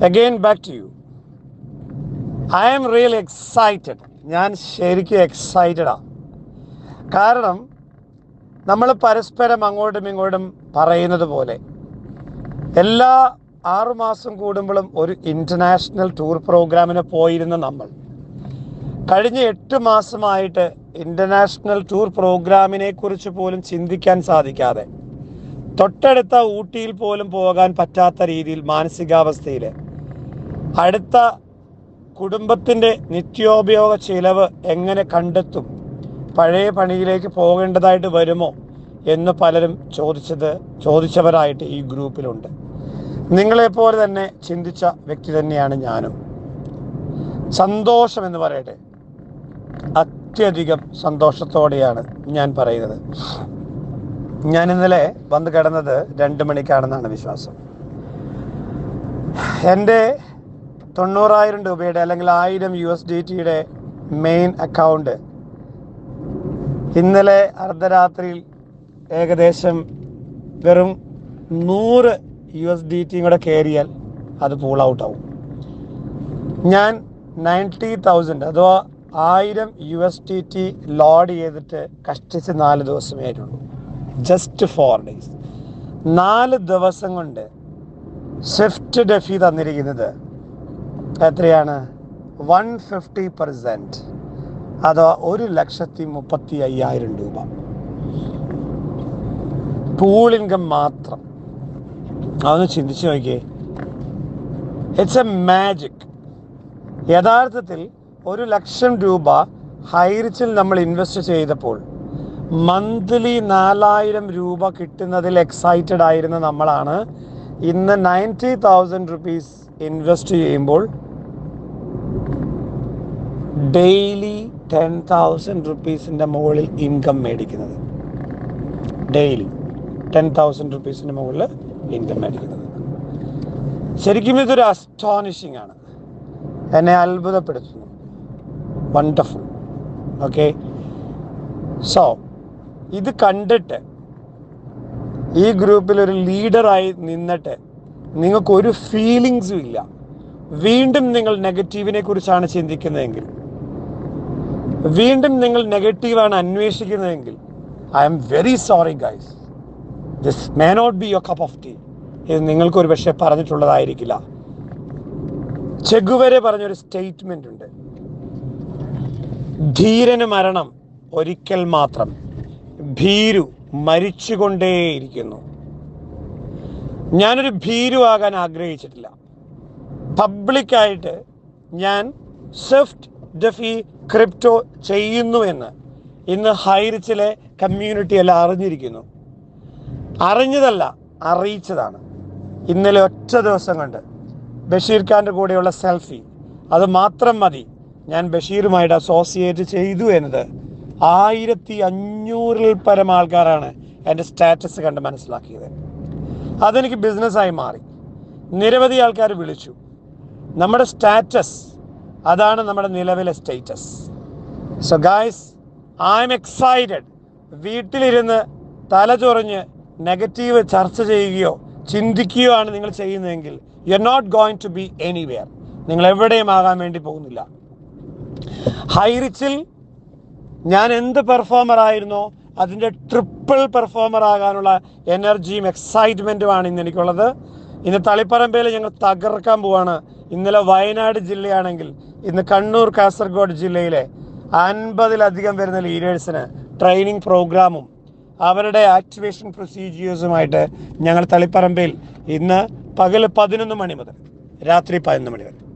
Again, back to you. I am really excited. ഞാൻ ശരിക്കും എക്സൈറ്റഡാണ്. കാരണം നമ്മൾ പരസ്പരം അങ്ങോട്ടും ഇങ്ങോട്ടും പറയുന്നത് പോലെ എല്ലാ 6 മാസം കൂടുമ്പോഴും ഒരു ഇൻ്റർനാഷണൽ ടൂർ പ്രോഗ്രാമിന് പോയിരുന്ന നമ്മൾ കഴിഞ്ഞ 8 മാസമായിട്ട് ഇൻ്റർനാഷണൽ ടൂർ പ്രോഗ്രാമിനെ കുറിച്ച് പോലും ചിന്തിക്കാൻ സാധിക്കാതെ തൊട്ടടുത്ത ഊട്ടിയിൽ പോലും പോകാൻ പറ്റാത്ത രീതിയിൽ മാനസികാവസ്ഥയിൽ അടുത്ത കുടുംബത്തിൻ്റെ നിത്യോപയോഗ ചിലവ് എങ്ങനെ കണ്ടെത്തും, പഴയ പണിയിലേക്ക് പോകേണ്ടതായിട്ട് വരുമോ എന്ന് പലരും ചോദിച്ചവരായിട്ട് ഈ ഗ്രൂപ്പിലുണ്ട്. നിങ്ങളെപ്പോലെ തന്നെ ചിന്തിച്ച വ്യക്തി തന്നെയാണ് ഞാനും. സന്തോഷം എന്ന് പറയട്ടെ, അത്യധികം സന്തോഷത്തോടെയാണ് ഞാൻ പറയുന്നത്. ഞാൻ ഇന്നലെ വന്ന് കിടന്നത് 2 മണിക്കാണെന്നാണ് വിശ്വാസം. എൻ്റെ 90,000 രൂപയുടെ അല്ലെങ്കിൽ 1000 USDTയുടെ മെയിൻ അക്കൗണ്ട് ഇന്നലെ അർദ്ധരാത്രിയിൽ ഏകദേശം വെറും 100 USDT കൂടെ കയറിയാൽ അത് പൂൾ ഔട്ട് ആവും. ഞാൻ 90,000 അഥവാ 1000 USDT ലോഡ് ചെയ്തിട്ട് കഷ്ടിച്ച് 4 ദിവസമേ ആയിട്ടുള്ളൂ. Just 4 days. 4 ദിവസം കൊണ്ട് സ്വിഫ്റ്റ് ഡെഫി തന്നിരിക്കുന്നത് എത്രയാണ്? 150%, അഥവാ 1,35,000 രൂപ പൂൾ ഇൻകം മാത്രം. അതൊന്ന് ചിന്തിച്ചു നോക്കിയേ. It's A magic. യഥാർത്ഥത്തിൽ 1,00,000 രൂപ ഹൈറിച്ചിൽ നമ്മൾ ഇൻവെസ്റ്റ് ചെയ്തപ്പോൾ മന്ത്ലി 4,000 രൂപ കിട്ടുന്നതിൽ എക്സൈറ്റഡ് ആയിരുന്ന നമ്മളാണ് ഇന്ന് 90,000 റുപ്പീസ് ഇൻവെസ്റ്റ് ചെയ്യുമ്പോൾ ഡെയിലി 10,000 റുപ്പീസിൻ്റെ മുകളിൽ ഇൻകം മേടിക്കുന്നത്. ഡെയിലി 10,000 റുപ്പീസിൻ്റെ മുകളിൽ ഇൻകം മേടിക്കുന്നത്. ശരിക്കും ഇതൊരു അസ്റ്റോണിഷിംഗ് ആണ്. എന്നെ അത്ഭുതപ്പെടുത്തുന്നു. വണ്ടർഫുൾ. ഓക്കെ, സോ ഇത് കണ്ടിട്ട് ഈ ഗ്രൂപ്പിൽ ഒരു ലീഡറായി നിന്നിട്ട് നിങ്ങൾക്കൊരു ഫീലിങ്സും ഇല്ല, വീണ്ടും നിങ്ങൾ നെഗറ്റീവിനെ കുറിച്ചാണ് ചിന്തിക്കുന്നതെങ്കിൽ, വീണ്ടും നിങ്ങൾ നെഗറ്റീവാണ് അന്വേഷിക്കുന്നതെങ്കിൽ, I'm very sorry guys, this may not be your cup of tea. ഇത് നിങ്ങൾക്കൊരു പക്ഷേ പറഞ്ഞിട്ടുള്ളതായിരിക്കില്ല. ചെഗുവരെ പറഞ്ഞൊരു സ്റ്റേറ്റ്മെന്റ് ഉണ്ട്, ധീരന് മരണം ഒരിക്കൽ മാത്രം, ഭീരു മരിച്ചുകൊണ്ടേയിരിക്കുന്നു. ഞാനൊരു ഭീരു ആകാൻ ആഗ്രഹിച്ചിട്ടില്ല. പബ്ലിക്കായിട്ട് ഞാൻ സ്വിഫ്റ്റ് ഡെഫി ക്രിപ്റ്റോ ചെയ്യുന്നു എന്ന് ഇന്ന് ഹൈറിച്ചിലെ കമ്മ്യൂണിറ്റി എല്ലാം അറിഞ്ഞിരിക്കുന്നു. അറിഞ്ഞതല്ല, അറിയിച്ചതാണ്. ഇന്നലെ ഒറ്റ ദിവസം കൊണ്ട് ബഷീർ ഖാൻ്റെ കൂടെയുള്ള സെൽഫി, അത് മാത്രം മതി ഞാൻ ബഷീറുമായിട്ട് അസോസിയേറ്റ് ചെയ്തു എന്നത് 1,500-ൽ പരം ആൾക്കാരാണ് എൻ്റെ സ്റ്റാറ്റസ് കണ്ട് മനസ്സിലാക്കിയത്. അതെനിക്ക് ബിസിനസ്സായി മാറി. നിരവധി ആൾക്കാർ വിളിച്ചു. നമ്മുടെ സ്റ്റാറ്റസ് അതാണ് നമ്മുടെ നിലവിലെ status. So guys, I'm excited. വീട്ടിലിരുന്ന് തലചൊറിഞ്ഞ് നെഗറ്റീവ് ചർച്ച ചെയ്യുകയോ ചിന്തിക്കുകയോ ആണ് നിങ്ങൾ ചെയ്യുന്നതെങ്കിൽ you are not going to be anywhere. നിങ്ങൾ എവിടെയും ആകാൻ വേണ്ടി പോകുന്നില്ല. ഹൈറിച്ചിൽ ഞാൻ എന്ത് പെർഫോമർ ആയിരുന്നോ അതിൻ്റെ ട്രിപ്പിൾ പെർഫോമർ ആകാനുള്ള എനർജിയും എക്സൈറ്റ്മെൻറ്റുമാണ് ഇന്ന് എനിക്കുള്ളത്. ഇന്ന് തളിപ്പറമ്പയിൽ ഞങ്ങൾ തകർക്കാൻ പോവാണ്. ഇന്നലെ വയനാട് ജില്ലയാണെങ്കിൽ ഇന്ന് കണ്ണൂർ, കാസർഗോഡ് ജില്ലയിലെ 50-ലധികം വരുന്ന ലീഡേഴ്സിന് ട്രെയിനിങ് പ്രോഗ്രാമും അവരുടെ ആക്ടിവേഷൻ പ്രൊസീജിയേഴ്സുമായിട്ട് ഞങ്ങൾ തളിപ്പറമ്പയിൽ ഇന്ന് പകൽ 11 മണി മുതൽ രാത്രി 11 മണി വരെ